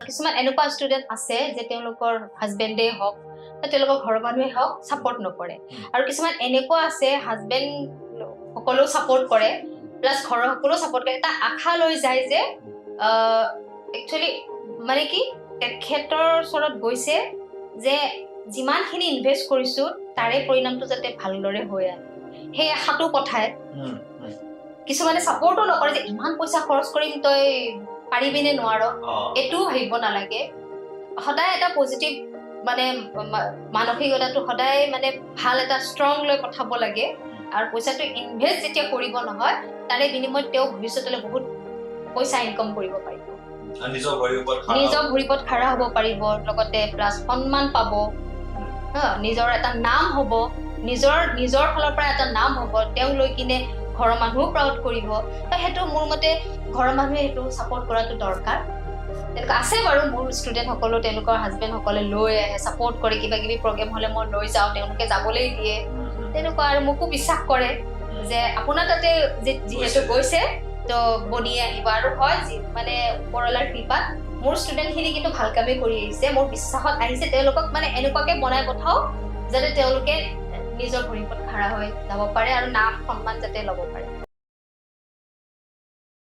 কিছুমান এনেকুৱা ষ্টুডেণ্ট আছে যে তেওঁলোকৰ হাজবেণ্ডে হওক বা তেওঁলোকৰ ঘৰৰ মানুহে হওক ছাপৰ্ট নকৰে আৰু কিছুমান এনেকুৱা আছে হাজবেণ্ড সকলেও ছাপৰ্ট কৰে প্লাছ ঘৰৰ সকলেও ছাপৰ্ট কৰে এটা আশা লৈ যায় যে একচুৱেলি মানে কি তেখেতৰ ওচৰত গৈছে যে যিমানখিনি ইনভেষ্ট কৰিছো তাৰে পৰিণামটো যাতে ভালদৰে হৈ আহে সেই আশাটো পঠায় কিছুমানে ছাপৰ্টো নকৰে যে ইমান পইচা খৰচ কৰিম তই পাৰিবি নে নোৱাৰ এইটোও ভাবিব নালাগে সদায় এটা পজিটিভ মানে মানসিকতাটো সদায় মানে ভাল এটা ষ্ট্ৰং লৈ পঠাব লাগে আৰু পইচাটো ইনভেষ্ট যেতিয়া কৰিব নহয় তাৰে বিনিময়ত তেওঁ ভৱিষ্যতলৈ বহুত পইচা ইনকাম কৰিব পাৰিব নিজৰ ভৰিৰ ওপৰত খাৰা হ'ব পাৰিব লগতে প্লাছ সন্মান পাব নিজৰ এটা নাম হ'ব নিজৰ ফালৰ পৰা এটা নাম হ'ব তেওঁ লৈ কিনে ঘৰৰ মানুহো প্ৰাউড কৰিব তো সেইটো মোৰ মতে ঘৰৰ মানুহে সেইটো ছাপৰ্ট কৰাটো দৰকাৰ তেনেকুৱা আছে বাৰু মোৰ ষ্টুডেণ্টসকলেও তেওঁলোকৰ হাজবেণ্ডসকলে লৈ আহে ছাপৰ্ট কৰে কিবা কিবি প্ৰগ্ৰেম হ'লে মই লৈ যাওঁ তেওঁলোকে যাবলৈ দিয়ে তেনেকুৱা আৰু মোকো বিশ্বাস কৰে যে আপোনাৰ তাতে যিহেতু গৈছে তো বনিয়ে আহিব আৰু হয় মানে ওপৰৱালাৰ কৃপাত মোৰ ষ্টুডেণ্টখিনি কিন্তু ভাল কামেই কৰি আহিছে মোৰ বিশ্বাসত আহিছে তেওঁলোকক মানে এনেকুৱাকে বনাই পঠাও যাতে তেওঁলোকে নিজৰ ভৰিৰ ওপৰত খাৰা হৈ যাব পাৰে আৰু নাম সন্মান যাতে ল'ব পাৰে